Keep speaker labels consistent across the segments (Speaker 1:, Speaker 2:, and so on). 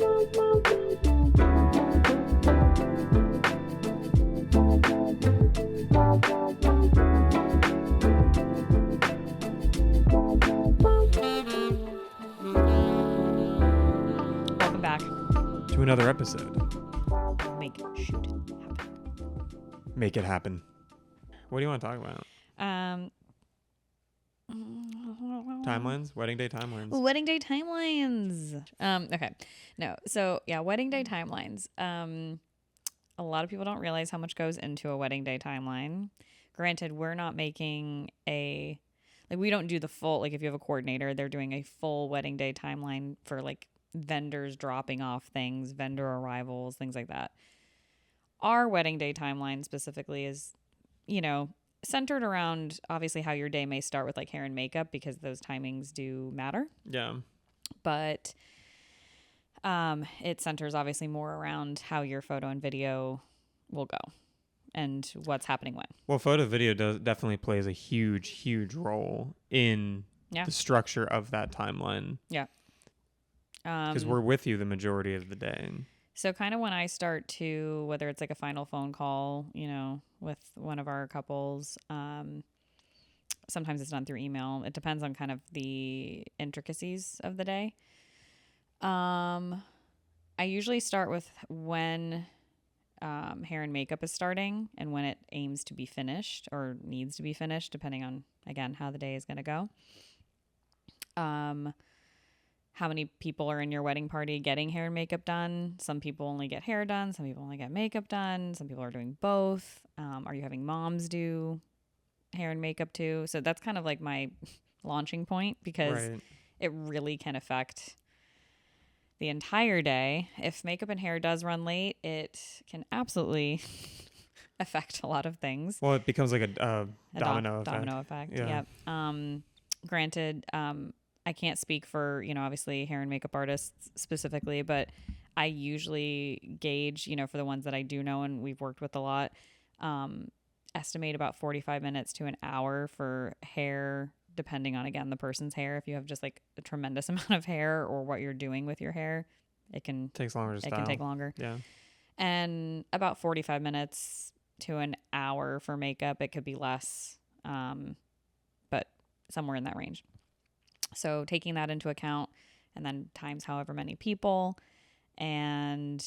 Speaker 1: Welcome back.
Speaker 2: To another episode.
Speaker 1: Make it happen.
Speaker 2: Make it happen. What do you want to talk about? Timelines? Wedding day timelines.
Speaker 1: Wedding day timelines. Okay. No. So yeah, wedding day timelines. A lot of people don't realize how much goes into a wedding day timeline. Granted, we're not making we don't do the full, like if you have a coordinator, they're doing a full wedding day timeline for like vendors dropping off things, vendor arrivals, things like that. Our wedding day timeline specifically is, centered around obviously how your day may start with like hair and makeup, because those timings do matter.
Speaker 2: Yeah.
Speaker 1: But it centers obviously more around how your photo and video will go and what's happening when.
Speaker 2: Well, photo video definitely plays a huge role in the structure of that timeline.
Speaker 1: Yeah.
Speaker 2: Because we're with you the majority of the day.
Speaker 1: So kind of when I start to, whether it's like a final phone call, with one of our couples, sometimes it's done through email. It depends on kind of the intricacies of the day. I usually start with when hair and makeup is starting and when it aims to be finished or needs to be finished, depending on, again, how the day is going to go. How many people are in your wedding party getting hair and makeup done? Some people only get hair done. Some people only get makeup done. Some people are doing both. Are you having moms do hair and makeup too? So that's kind of like my launching point, because it really can affect the entire day. If makeup and hair does run late, it can absolutely affect a lot of things.
Speaker 2: Well, it becomes like a domino effect.
Speaker 1: Domino effect. Yeah. Yep. Granted, I can't speak for, obviously hair and makeup artists specifically, but I usually gauge, for the ones that I do know and we've worked with a lot, estimate about 45 minutes to an hour for hair, depending on, again, the person's hair. If you have just like a tremendous amount of hair or what you're doing with your hair, it can take longer.
Speaker 2: Yeah.
Speaker 1: And about 45 minutes to an hour for makeup. It could be less, but somewhere in that range. So taking that into account, and then times however many people, and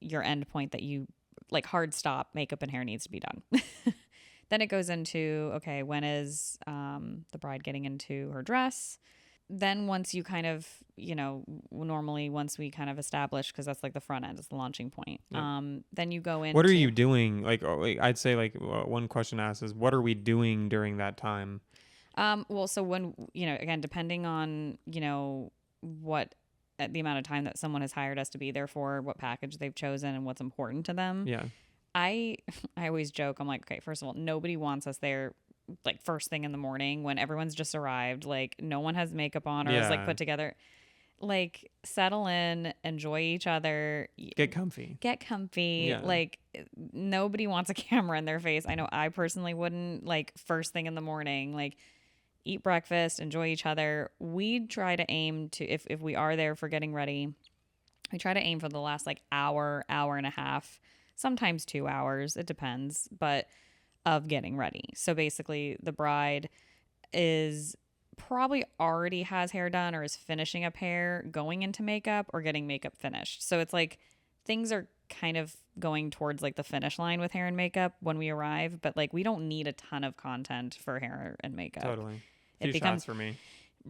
Speaker 1: your end point that you like, hard stop, makeup and hair needs to be done. Then it goes into, okay, when is the bride getting into her dress? Then once you kind of, normally once we kind of establish, because that's like the front end, is the launching point. Yep. Then you go into...
Speaker 2: What are you doing? Like, I'd say like one question asked is, what are we doing during that time?
Speaker 1: Well, so when, again, depending on, what the amount of time that someone has hired us to be there for, what package they've chosen and what's important to them.
Speaker 2: Yeah.
Speaker 1: I always joke. I'm like, okay, first of all, nobody wants us there like first thing in the morning when everyone's just arrived. Like no one has makeup on or is like put together. Like settle in, enjoy each other.
Speaker 2: Get comfy.
Speaker 1: Yeah. Like nobody wants a camera in their face. I know I personally wouldn't. Like first thing in the morning, like eat breakfast, enjoy each other. We try to aim to, if we are there for getting ready, we try to aim for the last like hour and a half, sometimes 2 hours. It depends, but of getting ready. So basically the bride is probably already has hair done or is finishing up hair, going into makeup, or getting makeup finished. So it's like things are kind of going towards like the finish line with hair and makeup when we arrive, but like we don't need a ton of content for hair and makeup.
Speaker 2: Totally. It becomes shots for me.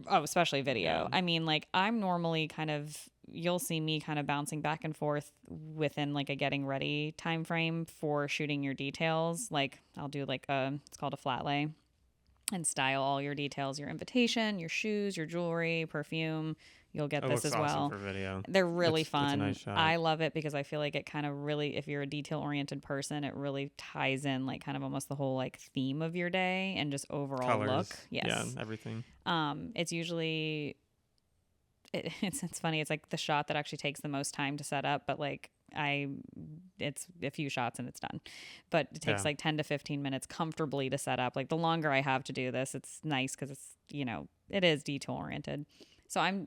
Speaker 1: Oh, especially video. Yeah. I mean, like I'm normally kind of, you'll see me kind of bouncing back and forth within like a getting ready time frame for shooting your details. Like I'll do like it's called a flat lay, and style all your details, your invitation, your shoes, your jewelry, perfume. You'll get this as well.
Speaker 2: Awesome for video.
Speaker 1: They're really fun.
Speaker 2: It's a nice shot.
Speaker 1: I love it because I feel like it kind of really, if you're a detail-oriented person, it really ties in like kind of almost the whole like theme of your day and just overall
Speaker 2: colors.
Speaker 1: Look. Yes.
Speaker 2: Yeah, everything.
Speaker 1: It's usually, it's funny. It's like the shot that actually takes the most time to set up, but like it's a few shots and it's done. But it takes like 10 to 15 minutes comfortably to set up. Like the longer I have to do this, it's nice because it's, it is detail-oriented. So I'm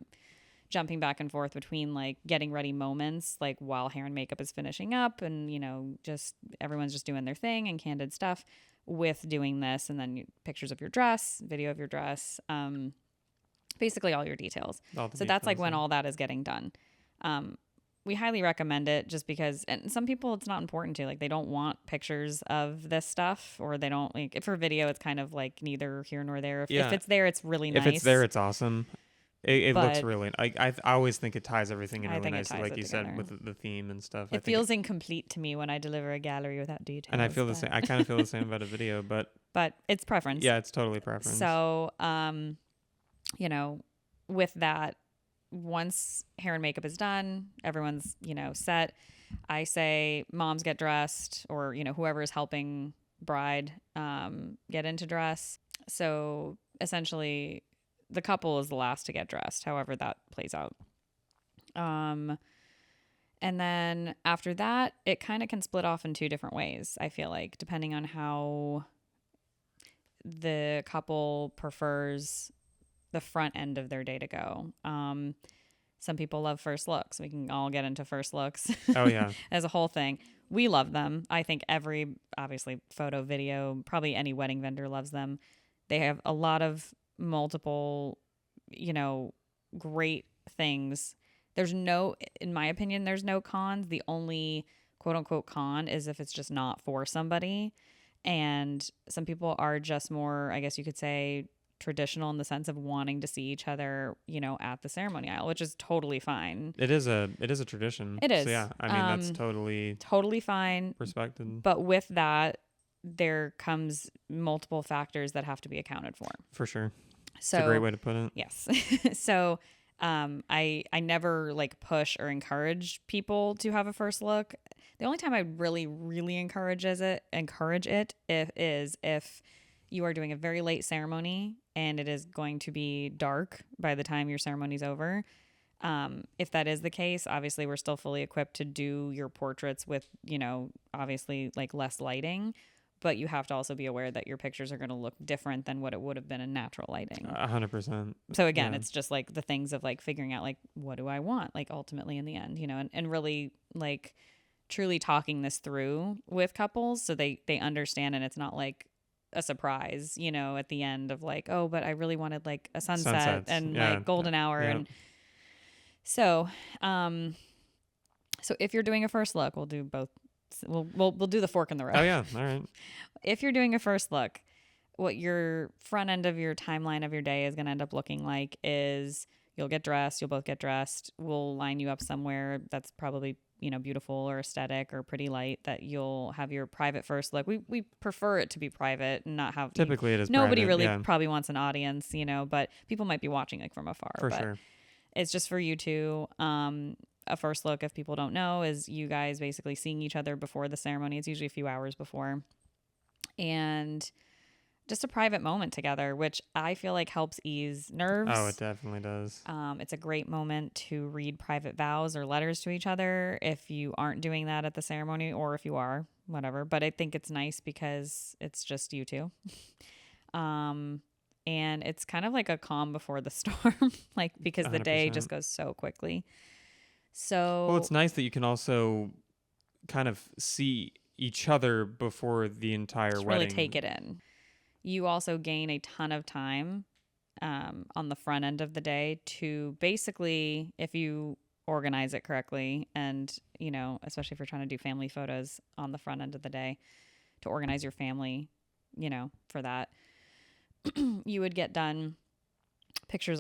Speaker 1: jumping back and forth between like getting ready moments, like while hair and makeup is finishing up and, you know, just everyone's just doing their thing and candid stuff, with doing this. And then pictures of your dress, video of your dress, basically all your details. So that's like when all that is getting done. We highly recommend it just because, and some people it's not important to, like they don't want pictures of this stuff, or they don't like, for video it's kind of like neither here nor there. If it's there, it's really nice.
Speaker 2: If it's there, it's awesome. It looks really, I always think it ties everything in really nicely, like you said, with the theme and stuff.
Speaker 1: It feels incomplete to me when I deliver a gallery without details.
Speaker 2: And I feel the same. I kind of feel the same about a video, but
Speaker 1: it's preference.
Speaker 2: Yeah, it's totally preference.
Speaker 1: So, you know, with that, once hair and makeup is done, everyone's, you know, set. I say moms get dressed, or, you know, whoever is helping bride get into dress. So essentially the couple is the last to get dressed, however that plays out. And then after that, it kind of can split off in two different ways, I feel like, depending on how the couple prefers the front end of their day to go. Some people love first looks. We can all get into first looks.
Speaker 2: Oh yeah.
Speaker 1: As a whole thing. We love them. I think obviously photo, video, probably any wedding vendor loves them. They have a lot of multiple, you know, great things. In my opinion, there's no cons. The only quote unquote con is if it's just not for somebody. And some people are just more, I guess you could say, traditional in the sense of wanting to see each other, you know, at the ceremony aisle, which is totally fine.
Speaker 2: It is a tradition.
Speaker 1: It is.
Speaker 2: So yeah, I mean, that's
Speaker 1: totally fine.
Speaker 2: Respected.
Speaker 1: But with that, there comes multiple factors that have to be accounted for.
Speaker 2: For sure.
Speaker 1: So,
Speaker 2: it's a great way to put it.
Speaker 1: Yes. So I never like push or encourage people to have a first look. The only time I really, really encourage it if you are doing a very late ceremony and it is going to be dark by the time your ceremony's over. If that is the case, obviously we're still fully equipped to do your portraits with, you know, obviously like less lighting, but you have to also be aware that your pictures are going to look different than what it would have been in natural lighting.
Speaker 2: 100%.
Speaker 1: So again, it's just like the things of like figuring out like, what do I want? Like ultimately in the end, you know, and really like truly talking this through with couples so they understand, and it's not like a surprise, you know, at the end of like, oh, but I really wanted like a sunset and like golden hour. Yeah. And so, so if you're doing a first look, we'll do both. We'll do the fork in the road.
Speaker 2: Oh yeah. All right.
Speaker 1: If you're doing a first look, what your front end of your timeline of your day is going to end up looking like is you'll get dressed. You'll both get dressed. We'll line you up somewhere that's probably, you know, beautiful or aesthetic or pretty light, that you'll have your private first look. We prefer it to be private and not have
Speaker 2: typically it is
Speaker 1: nobody
Speaker 2: private,
Speaker 1: really probably wants an audience, you know, but people might be watching like from afar.
Speaker 2: For
Speaker 1: but
Speaker 2: sure.
Speaker 1: It's just for you two. A first look, if people don't know, is you guys basically seeing each other before the ceremony. It's usually a few hours before, and just a private moment together, which I feel like helps ease nerves.
Speaker 2: Oh, it definitely does.
Speaker 1: It's a great moment to read private vows or letters to each other if you aren't doing that at the ceremony, or if you are, whatever. But I think it's nice because it's just you two. And it's kind of like a calm before the storm, like because the
Speaker 2: 100%.
Speaker 1: day just goes so quickly. So
Speaker 2: well, it's nice that you can also kind of see each other before the entire wedding.
Speaker 1: Really take it in. You also gain a ton of time on the front end of the day to basically, if you organize it correctly, and, you know, especially if you're trying to do family photos on the front end of the day, to organize your family, you know, for that, you would get done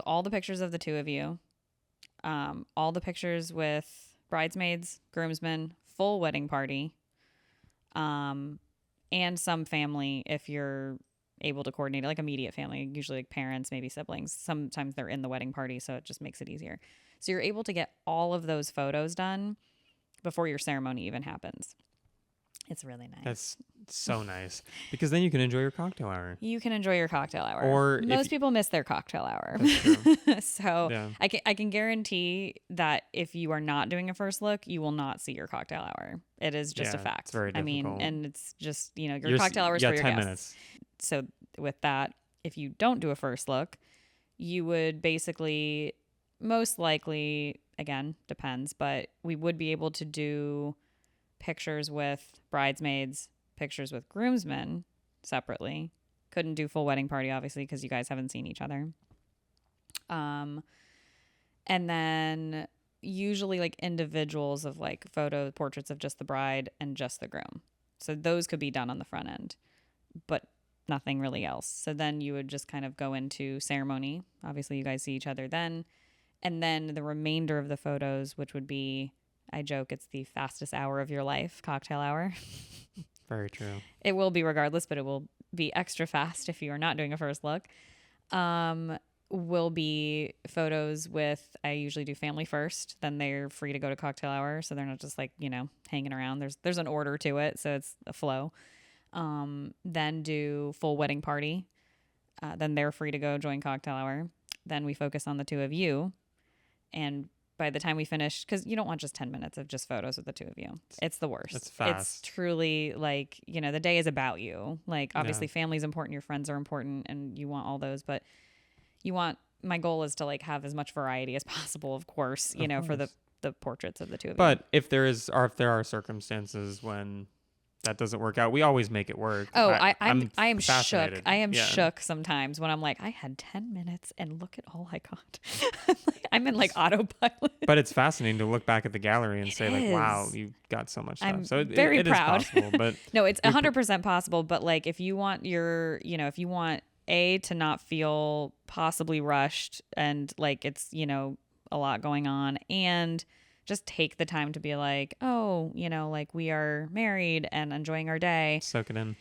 Speaker 1: all the pictures of the two of you, all the pictures with bridesmaids, groomsmen, full wedding party, and some family if you're able to coordinate it, like immediate family, usually like parents, maybe siblings. Sometimes they're in the wedding party, so it just makes it easier. So you're able to get all of those photos done before your ceremony even happens. It's really nice.
Speaker 2: That's so nice, because then you can enjoy your cocktail hour.
Speaker 1: You can enjoy your cocktail hour.
Speaker 2: Or
Speaker 1: most people miss their cocktail hour.
Speaker 2: That's true.
Speaker 1: So
Speaker 2: yeah.
Speaker 1: I can guarantee that if you are not doing a first look, you will not see your cocktail hour. It is just a fact.
Speaker 2: It's very difficult.
Speaker 1: I mean, and it's just, you know, your cocktail hour is for your
Speaker 2: 10
Speaker 1: guests.
Speaker 2: minutes.
Speaker 1: So with that, if you don't do a first look, you would basically most likely, again, depends, but we would be able to do pictures with bridesmaids, pictures with groomsmen separately. Couldn't do full wedding party, obviously, because you guys haven't seen each other. And then usually like individuals of like photo portraits of just the bride and just the groom. So those could be done on the front end, but nothing really else. So then you would just kind of go into ceremony. Obviously, you guys see each other then. And then the remainder of the photos, which would be, I joke, it's the fastest hour of your life, cocktail hour.
Speaker 2: Very true.
Speaker 1: It will be regardless, but it will be extra fast if you are not doing a first look. Will be photos with, I usually do family first, then they're free to go to cocktail hour. So they're not just like, you know, hanging around. There's an order to it. So it's a flow. Then do full wedding party. Then they're free to go join cocktail hour. Then we focus on the two of you. And by the time we finish, because you don't want just 10 minutes of just photos with the two of you. It's the worst.
Speaker 2: It's fast.
Speaker 1: It's truly like, you know, the day is about you. Like, obviously, family's important, your friends are important, and you want all those. But my goal is to like have as much variety as possible, of course, you know, for the portraits of the two of you.
Speaker 2: But if there are circumstances when that doesn't work out, we always make it work.
Speaker 1: Oh, I am shook.
Speaker 2: fascinated.
Speaker 1: I am shook sometimes when I'm like, I had 10 minutes and look at all I got. I'm in like autopilot.
Speaker 2: But it's fascinating to look back at the gallery and say like, wow, you got so much stuff.
Speaker 1: I'm
Speaker 2: so
Speaker 1: very proud.
Speaker 2: Is possible, but
Speaker 1: no, it's 100% possible. But like, if you want if you want to not feel possibly rushed and like it's, you know, a lot going on, and just take the time to be like, oh, you know, like we are married and enjoying our day.
Speaker 2: Soak it in.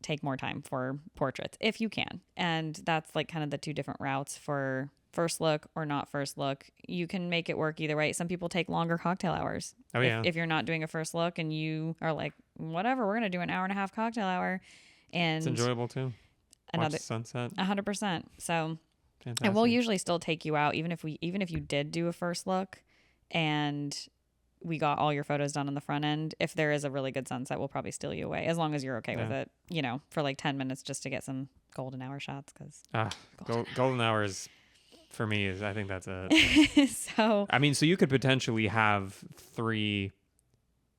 Speaker 1: Take more time for portraits if you can. And that's like kind of the two different routes for first look or not first look. You can make it work either way. Some people take longer cocktail hours.
Speaker 2: Oh, yeah.
Speaker 1: If you're not doing a first look and you are like, whatever, we're going to do an hour and a half cocktail hour. And
Speaker 2: it's enjoyable too. Watch the sunset.
Speaker 1: 100%. So,
Speaker 2: fantastic.
Speaker 1: And we'll usually still take you out, even if you did do a first look and we got all your photos done on the front end. If there is a really good sunset, we'll probably steal you away, as long as you're okay with it, you know, for like 10 minutes just to get some golden hour shots.
Speaker 2: Golden hours for me I think that's a,
Speaker 1: so
Speaker 2: you could potentially have 3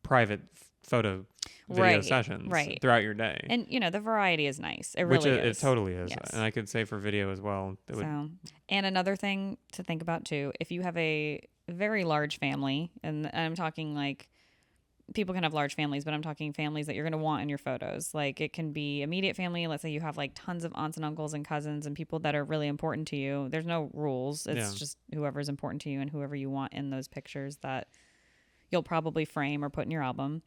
Speaker 2: private photo video sessions throughout your day.
Speaker 1: And, you know, the variety is nice. It really is.
Speaker 2: It totally is.
Speaker 1: Yes.
Speaker 2: And I could say for video as well.
Speaker 1: And another thing to think about too, if you have a very large family, and I'm talking like people can have large families, but I'm talking families that you're going to want in your photos. Like it can be immediate family. Let's say you have like tons of aunts and uncles and cousins and people that are really important to you. There's no rules. It's just whoever's important to you and whoever you want in those pictures that you'll probably frame or put in your album.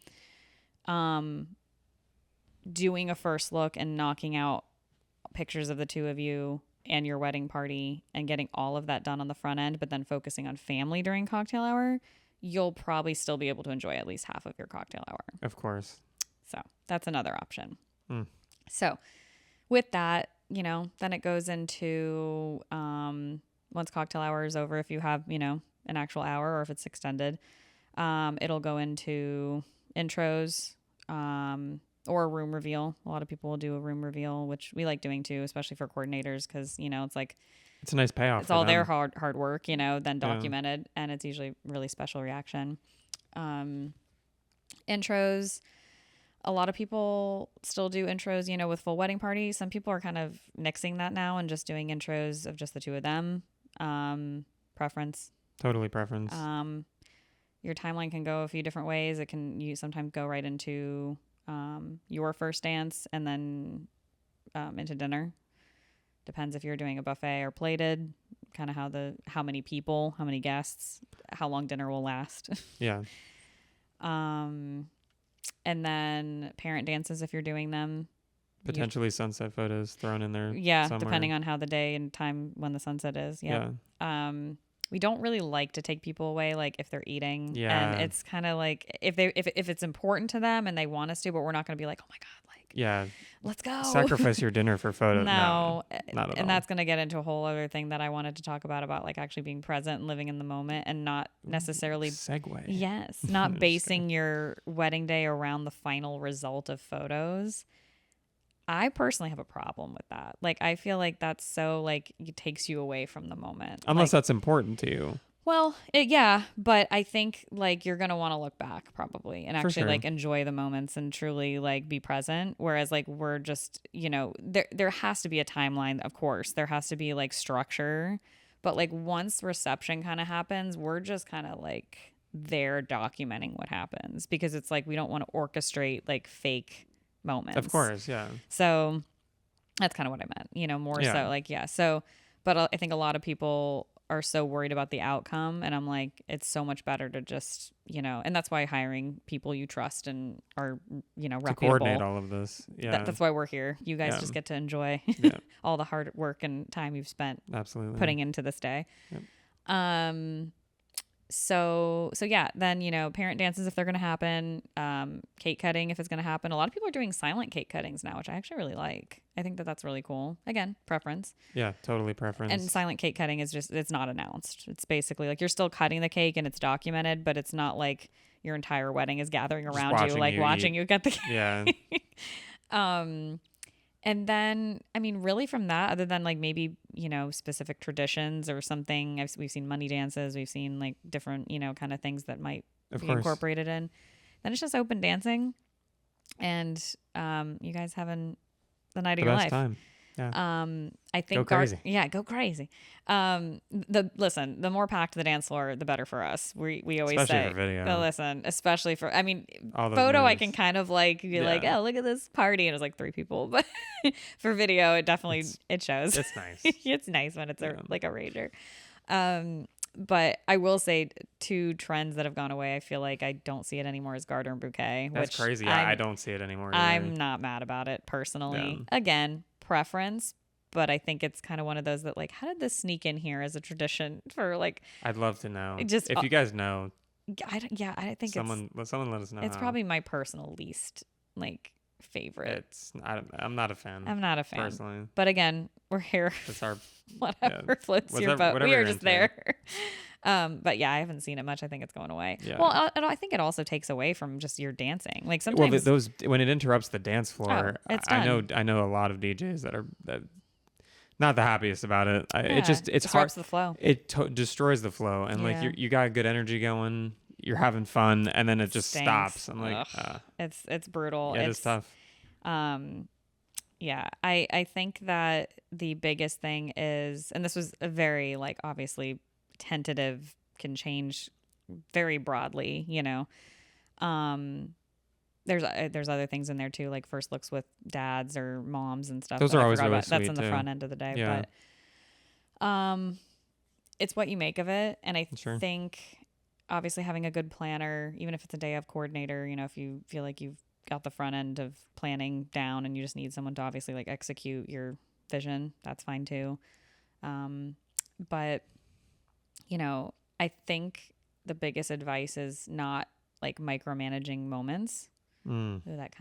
Speaker 1: Doing a first look and knocking out pictures of the two of you and your wedding party and getting all of that done on the front end, but then focusing on family during cocktail hour, you'll probably still be able to enjoy at least half of your cocktail hour.
Speaker 2: Of course.
Speaker 1: So that's another option. So with that, you know, then it goes into, once cocktail hour is over, if you have, you know, an actual hour or if it's extended, it'll go into intros, or a room reveal. A lot of people will do a room reveal, which we like doing too, especially for coordinators, because, you know, it's like,
Speaker 2: it's a nice payoff.
Speaker 1: It's all their hard work, you know, then documented, and it's usually really special reaction. Intros, a lot of people still do intros, you know, with full wedding parties. Some people are kind of nixing that now and just doing intros of just the two of them. Preference.
Speaker 2: Totally preference.
Speaker 1: Your timeline can go a few different ways. You sometimes go right into your first dance and then into dinner. Depends if you're doing a buffet or plated, kind of how many people, how many guests, how long dinner will last.
Speaker 2: Yeah.
Speaker 1: And then parent dances if you're doing them.
Speaker 2: Potentially sunset photos thrown in there.
Speaker 1: Yeah,
Speaker 2: somewhere.
Speaker 1: Depending on how the day and time when the sunset is. Yeah. We don't really like to take people away, like if they're eating.
Speaker 2: Yeah.
Speaker 1: And it's kind of like if it's important to them and they want us to, but we're not going to be like, oh my God, like, let's go.
Speaker 2: Sacrifice your dinner for photos.
Speaker 1: No,
Speaker 2: not at all.
Speaker 1: And that's going to get into a whole other thing that I wanted to talk about like actually being present and living in the moment and not necessarily
Speaker 2: segue.
Speaker 1: Yes. Not basing your wedding day around the final result of photos. I personally have a problem with that. Like, I feel like that's so, like, it takes you away from the moment.
Speaker 2: Unless
Speaker 1: like,
Speaker 2: that's important to you.
Speaker 1: well, yeah, but I think, like, you're going to want to look back probably and
Speaker 2: For
Speaker 1: actually,
Speaker 2: sure.
Speaker 1: like, enjoy the moments and truly, like, be present. Whereas, like, we're just, there has to be a timeline, of course. There has to be, like, structure. But, like, once reception kind of happens, we're just kind of, like, there documenting what happens because it's like we don't want to orchestrate, like, fake moments.
Speaker 2: Of course, yeah.
Speaker 1: So that's kind of what I meant, more so like, yeah. So, but I think a lot of people are so worried about the outcome. And I'm like, it's so much better to just, and that's why hiring people you trust and are, reputable.
Speaker 2: To coordinate all of this. Yeah.
Speaker 1: That's why we're here. You guys just get to enjoy all the hard work and time you've spent
Speaker 2: absolutely
Speaker 1: putting into this day.
Speaker 2: Yep.
Speaker 1: So yeah, then, parent dances if they're going to happen, cake cutting if it's going to happen. A lot of people are doing silent cake cuttings now, which I actually really like. I think that that's really cool. Again, preference.
Speaker 2: Yeah, totally preference.
Speaker 1: And silent cake cutting is just, it's not announced. It's basically like you're still cutting the cake and it's documented, but it's not like your entire wedding is gathering around you, like watching you cut the cake.
Speaker 2: Yeah.
Speaker 1: And then, I mean, really from that, other than like maybe, specific traditions or something, we've seen money dances, we've seen like different, kind of things that might be incorporated in. Then it's just open dancing and you guys having the night of your life.
Speaker 2: Time. Yeah.
Speaker 1: I think
Speaker 2: go crazy.
Speaker 1: Go crazy. The more packed the dance floor, the better for us. We always
Speaker 2: especially
Speaker 1: say,
Speaker 2: for video.
Speaker 1: Listen, especially for, I mean,
Speaker 2: all
Speaker 1: photo,
Speaker 2: moves.
Speaker 1: I can kind of like be like, oh, look at this party, and it was like 3 people. But for video, it definitely it shows.
Speaker 2: It's nice.
Speaker 1: It's nice when it's like a rager. But I will say 2 trends that have gone away. I feel like I don't see it anymore as garter and bouquet.
Speaker 2: That's crazy. I don't see it anymore.
Speaker 1: I'm not mad about it personally. Yeah. Again, preference, but I think it's kind of one of those that like, how did this sneak in here as a tradition for like?
Speaker 2: I'd love to know.
Speaker 1: Just
Speaker 2: if you guys know.
Speaker 1: I think
Speaker 2: someone let us know.
Speaker 1: It's probably my personal least like favorite.
Speaker 2: I'm not a fan.
Speaker 1: I'm not a fan
Speaker 2: personally.
Speaker 1: But again, we're here.
Speaker 2: It's our
Speaker 1: whatever floats your boat. We are just there. But yeah, I haven't seen it much. I think it's going away. Yeah. Well, I think it also takes away from just your dancing. Like sometimes,
Speaker 2: those when it interrupts the dance floor,
Speaker 1: it's done.
Speaker 2: I know a lot of DJs that not the happiest about it. It just it's
Speaker 1: disrupts
Speaker 2: hard.
Speaker 1: The flow.
Speaker 2: It destroys the flow, and like you got good energy going. You're having fun, and then it just stops. I'm like,
Speaker 1: it's brutal.
Speaker 2: Yeah, it's tough.
Speaker 1: Yeah, I think that the biggest thing is, and this was a very like obviously tentative, can change very broadly, there's other things in there too, like first looks with dads or moms and stuff.
Speaker 2: Those are always really sweet.
Speaker 1: That's in the front end of the day.
Speaker 2: Yeah.
Speaker 1: But it's what you make of it. And I think obviously having a good planner, even if it's a day of coordinator, if you feel like you've got the front end of planning down and you just need someone to obviously like execute your vision, that's fine too. But I think the biggest advice is not like micromanaging moments. Ooh, that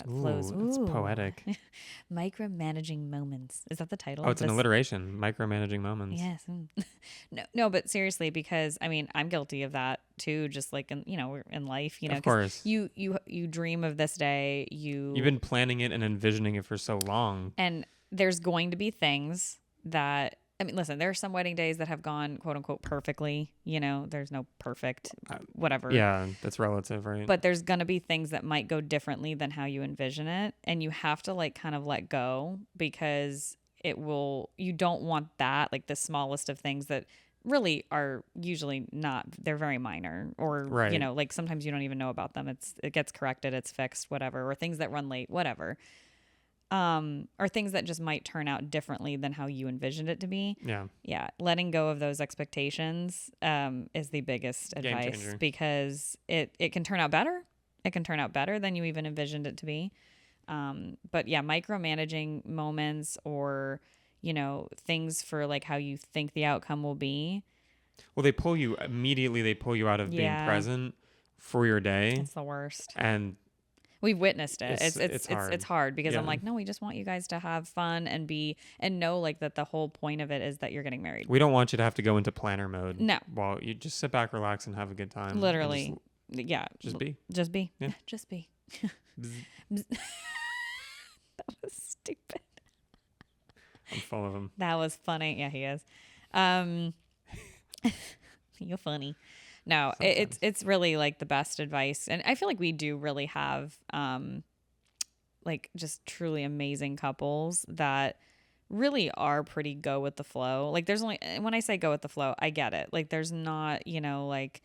Speaker 1: flows.
Speaker 2: It's poetic.
Speaker 1: Micromanaging moments. Is that the title?
Speaker 2: Oh, it's an alliteration. Micromanaging moments.
Speaker 1: Yes. No, but seriously, because I mean, I'm guilty of that too. Just like in life,
Speaker 2: Of course.
Speaker 1: You dream of this day. You've
Speaker 2: been planning it and envisioning it for so long.
Speaker 1: And there's going to be things that. I mean, listen, there are some wedding days that have gone, quote unquote, perfectly. There's no perfect, whatever.
Speaker 2: Yeah, that's relative, right?
Speaker 1: But there's going to be things that might go differently than how you envision it. And you have to like kind of let go because you don't want that, like the smallest of things that really are usually not, they're very minor or, like sometimes you don't even know about them. It gets corrected, it's fixed, whatever, or things that run late, whatever. Or things that just might turn out differently than how you envisioned it to be. Yeah. Letting go of those expectations is the biggest advice because it can turn out better. It can turn out better than you even envisioned it to be. But yeah, micromanaging moments or, things for like how you think the outcome will be.
Speaker 2: Well, they pull you out of being present for your day.
Speaker 1: It's the worst.
Speaker 2: And
Speaker 1: we've witnessed it. It's hard because I'm like, no, we just want you guys to have fun and know like that the whole point of it is that you're getting married.
Speaker 2: We don't want you to have to go into planner mode.
Speaker 1: No.
Speaker 2: Well, you just sit back, relax, and have a good time.
Speaker 1: Literally. Just be.
Speaker 2: Yeah.
Speaker 1: Just be. Just be. That was stupid.
Speaker 2: I'm full of him.
Speaker 1: That was funny. Yeah, he is. You're funny. No, it's really like the best advice, and I feel like we do really have like just truly amazing couples that really are pretty go with the flow. Like there's only, when I say go with the flow, I get it. Like there's not, like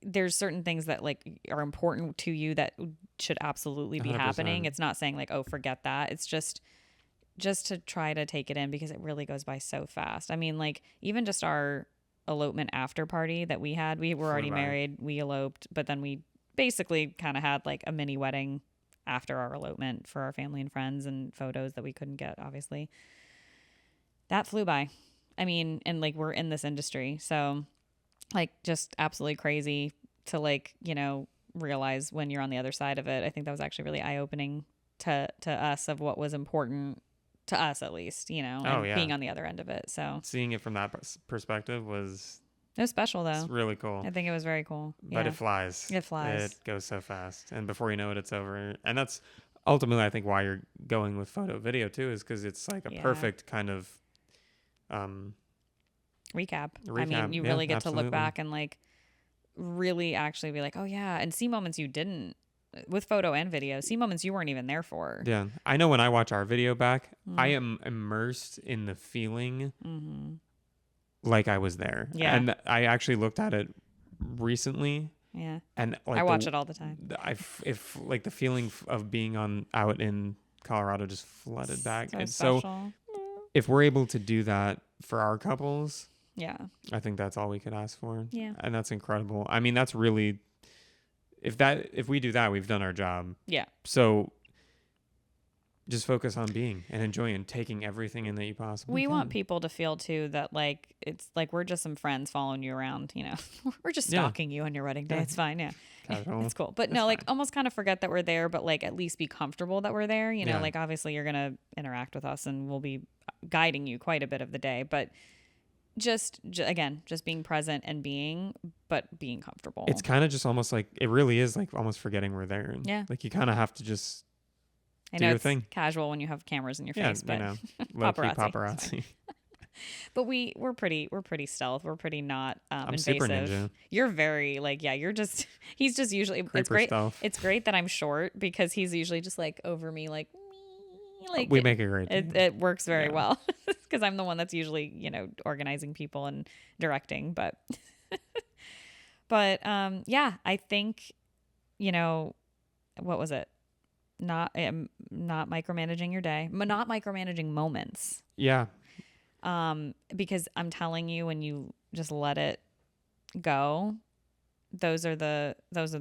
Speaker 1: there's certain things that like are important to you that should absolutely be
Speaker 2: 100%.
Speaker 1: happening. It's not saying like, oh, forget that. It's just to try to take it in, because it really goes by so fast. I mean, like even just our elopement after party that we had, we were already married, we eloped, but then we basically kind of had like a mini wedding after our elopement for our family and friends, and photos that we couldn't get, obviously. That flew by. I mean, and like we're in this industry, so like just absolutely crazy to like, realize when you're on the other side of it. I think that was actually really eye-opening to us of what was important to us, at least, and being on the other end of it. So
Speaker 2: seeing it from that perspective was...
Speaker 1: It was special, though.
Speaker 2: It's really cool.
Speaker 1: I think it was very cool.
Speaker 2: But it flies.
Speaker 1: It flies.
Speaker 2: It goes so fast. And before you know it, it's over. And that's ultimately, I think, why you're going with photo video, too, is because it's like a perfect kind of...
Speaker 1: Recap. I mean, you really get to look back and like really actually be like, oh, yeah. And see moments you didn't, with photo and video, see moments you weren't even there for.
Speaker 2: Yeah. I know when I watch our video back, I am immersed in the feeling like I was there.
Speaker 1: Yeah.
Speaker 2: And I actually looked at it recently.
Speaker 1: Yeah.
Speaker 2: And like
Speaker 1: I watch it all the time.
Speaker 2: If like the feeling of being out in Colorado just flooded back.
Speaker 1: So
Speaker 2: and
Speaker 1: special.
Speaker 2: So if we're able to do that for our couples,
Speaker 1: yeah,
Speaker 2: I think that's all we could ask for.
Speaker 1: Yeah.
Speaker 2: And that's incredible. I mean, that's really, if we do that, we've done our job.
Speaker 1: Yeah.
Speaker 2: So just focus on being and enjoying and taking everything in that you possibly can.
Speaker 1: Want people to feel too that like it's like we're just some friends following you around, we're just stalking you on your wedding day. Yeah. It's fine. Yeah. Casual. It's cool. But no, like almost kind of forget that we're there, but like at least be comfortable that we're there. Like obviously you're going to interact with us and we'll be guiding you quite a bit of the day, but just again, just being present and being comfortable.
Speaker 2: It's kind of just almost like, it really is like almost forgetting we're there. And
Speaker 1: yeah.
Speaker 2: Like you kind of have to just
Speaker 1: do your thing. Casual when you have cameras in your face, but
Speaker 2: paparazzi.
Speaker 1: But we're pretty stealth. We're pretty not
Speaker 2: I'm
Speaker 1: invasive.
Speaker 2: Super ninja.
Speaker 1: You're very like, he's just usually
Speaker 2: Creeper
Speaker 1: it's great.
Speaker 2: Stealth.
Speaker 1: It's great that I'm short because he's usually just like over me, like
Speaker 2: we make a great
Speaker 1: team. It works very well because I'm the one that's usually, organizing people and directing, but I think, what was it? Not micromanaging your day, not micromanaging moments.
Speaker 2: Yeah.
Speaker 1: Because I'm telling you, when you just let it go, those are the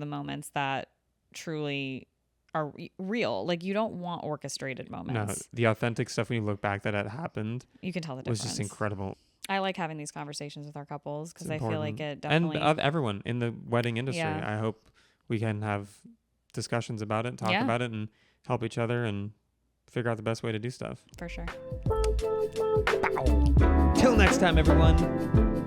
Speaker 1: moments that truly are real. Like you don't want orchestrated moments.
Speaker 2: No, the authentic stuff when you look back that had happened,
Speaker 1: you can tell the difference.
Speaker 2: Was just incredible.
Speaker 1: I like having these conversations with our couples because I feel like it definitely,
Speaker 2: and everyone in the wedding industry. Yeah. I hope we can have discussions about it, talk about it, and help each other and figure out the best way to do stuff.
Speaker 1: For sure.
Speaker 2: Till next time, everyone.